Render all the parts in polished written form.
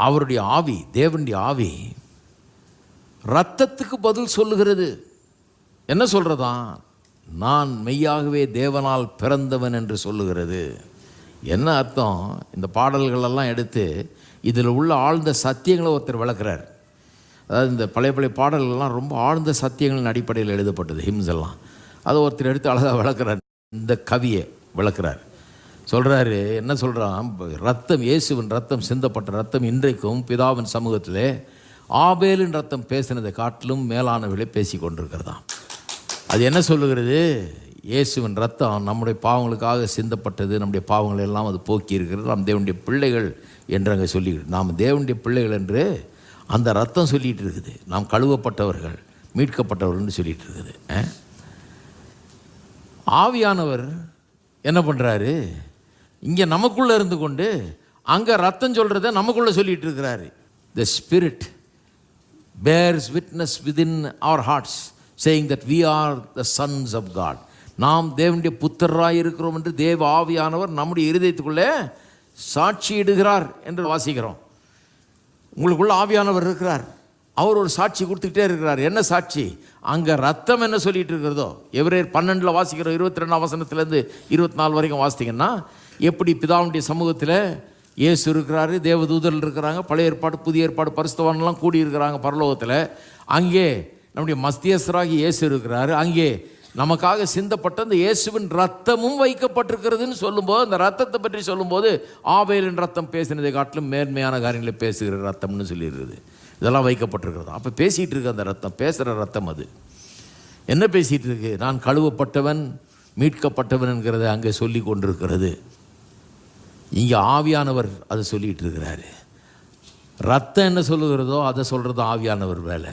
அவருடைய ஆவி, தேவனுடைய ஆவி இரத்தத்துக்கு பதில் சொல்லுகிறது. என்ன சொல்கிறதா? நான் மெய்யாகவே தேவனால் பிறந்தவன் என்று சொல்லுகிறது. என்ன அர்த்தம்? இந்த பாடல்களெல்லாம் எடுத்து இதில் உள்ள ஆழ்ந்த சத்தியங்களை ஒருத்தர் விளக்குறார். அதாவது இந்த பழைய பாடல்கள்லாம் ரொம்ப ஆழ்ந்த சத்தியங்களின் அடிப்படையில் எழுதப்பட்டது, ஹிம்ஸ் எல்லாம். அதை ஒருத்தர் எடுத்து அழகாக விளக்குறார். இந்த கவியை விளக்குறார். சொல்கிறாரு, என்ன சொல்கிறான்? ரத்தம், இயேசுவின் ரத்தம், சிந்தப்பட்ட ரத்தம் இன்றைக்கும் பிதாவின் சமூகத்திலே ஆபேலின் ரத்தம் பேசினதை காட்டிலும் மேலானவர்களே பேசி கொண்டிருக்கிறதாம். அது என்ன சொல்லுகிறது? இயேசுவின் ரத்தம் நம்முடைய பாவங்களுக்காக சிந்தப்பட்டது, நம்முடைய பாவங்களை எல்லாம் அது போக்கி இருக்கிறது, நாம் தேவனுடைய பிள்ளைகள் என்று அங்கே சொல்லிக்கிட்டு, நாம் தேவனுடைய பிள்ளைகள் என்று அந்த ரத்தம் சொல்லிகிட்டு இருக்குது. நாம் கழுவப்பட்டவர்கள், மீட்கப்பட்டவர்கள்னு சொல்லிகிட்டு இருக்குது. ஆவியானவர் என்ன பண்ணுறாரு? இங்கே நமக்குள்ளே இருந்து கொண்டு அங்கே ரத்தம் சொல்கிறத நமக்குள்ளே சொல்லிகிட்டு இருக்கிறாரு. The spirit bears witness within our hearts saying that we are the sons of God. நாம் தேவனுடைய புத்திரராய் இருக்கிறோம் என்று தேவ ஆவியானவர் நம்முடைய இருதயத்துக்குள்ளே சாட்சியிடுகிறார் என்று வாசிக்கிறோம். உங்களுக்குள்ள ஆவியானவர் இருக்கிறார். அவர் ஒரு சாட்சி கொடுத்துக்கிட்டே இருக்கிறார். என்ன சாட்சி? அங்கே ரத்தம் என்ன சொல்லிட்டு இருக்கிறதோ, எபிரேயர் 12 வாசிக்கிறோம், 22 வசனத்துலேருந்து 24 வரைக்கும் வாசித்தீங்கன்னா, எப்படி பிதாவுடைய சமூகத்தில் இயேசு இருக்கிறாரு, தேவதூதர்கள் இருக்கிறாங்க, பழைய ஏற்பாடு புதிய ஏற்பாடு பரிசுத்தவான்லாம் கூடி இருக்கிறாங்க பரலோகத்தில். அங்கே நம்முடைய மத்தியஸ்தராகி இயேசு இருக்கிறாரு. அங்கே நமக்காக சிந்தப்பட்ட அந்த இயேசுவின் ரத்தமும் வைக்கப்பட்டிருக்கிறதுன்னு சொல்லும்போது, அந்த ரத்தத்தை பற்றி சொல்லும்போது ஆபேலின் ரத்தம் பேசினதை காட்டிலும் மேன்மையான காரியங்களை பேசுகிற ரத்தம்னு சொல்லிடுறது. இதெல்லாம் வைக்கப்பட்டிருக்கிறது. அப்போ பேசிகிட்டு இருக்கு அந்த ரத்தம், பேசுகிற ரத்தம். அது என்ன பேசிகிட்டு இருக்கு? நான் கழுவப்பட்டவன், மீட்கப்பட்டவன் என்கிறத அங்கே சொல்லி கொண்டிருக்கிறது. இங்கே ஆவியானவர் அதை சொல்லிகிட்டு இருக்கிறாரு. ரத்தம் என்ன சொல்லுகிறதோ அதை சொல்கிறது ஆவியானவர் வேலை.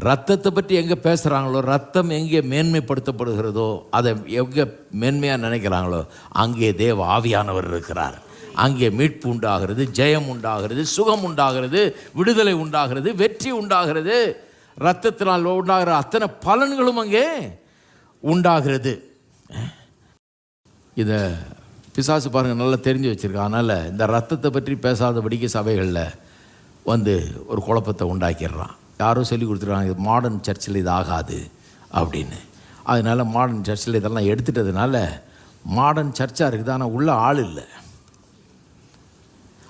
ரத்தத்தை பற்றி எங்கே பேசுகிறாங்களோ, ரத்தம் எங்கே மேன்மைப்படுத்தப்படுகிறதோ, அதை எங்கே மேன்மையாக நினைக்கிறாங்களோ அங்கே தேவ ஆவியானவர் இருக்கிறார். அங்கே மீட்பு உண்டாகிறது, ஜெயம் உண்டாகிறது, சுகம் உண்டாகிறது, விடுதலை உண்டாகிறது, வெற்றி உண்டாகிறது. இரத்தத்தினால் உண்டாகிற அத்தனை பலன்களும் அங்கே உண்டாகிறது. இதை பிசாசு பாருங்கள் நல்லா தெரிஞ்சு வச்சுருக்கா. அதனால் இந்த ரத்தத்தை பற்றி பேசாதபடிக்கு சபைகளில் ஒரு குழப்பத்தை உண்டாக்கிடுறான். யாரோ சொல்லி கொடுத்துருக்காங்க, இது மாடர்ன் சர்ச்சில் இது ஆகாது அப்படின்னு. அதனால் மாடர்ன் சர்ச்சில் இதெல்லாம் எடுத்துட்டதுனால மாடர்ன் சர்ச்சாக இருக்குது, ஆனால் உள்ள ஆள் இல்லை.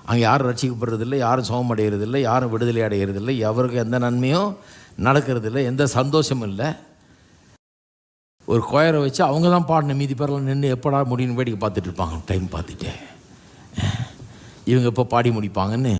அங்கே யாரும் ரட்சிக்கப்படுறதில்லை, யாரும் சுகம் அடைகிறதில்லை, யாரும் விடுதலை அடைகிறதில்லை, எவருக்கும் எந்த நன்மையும் நடக்கிறதில்லை, எந்த சந்தோஷமும் இல்லை. ஒரு கொயரை வச்சு அவங்க தான் பாடின, மீதி பேரெல்லாம் நின்று எப்படா முடியும்னு வேடிக்கை பார்த்துட்டு இருப்பாங்க, டைம் பார்த்துட்டே இவங்க எப்போ பாடி முடிப்பாங்கன்னு.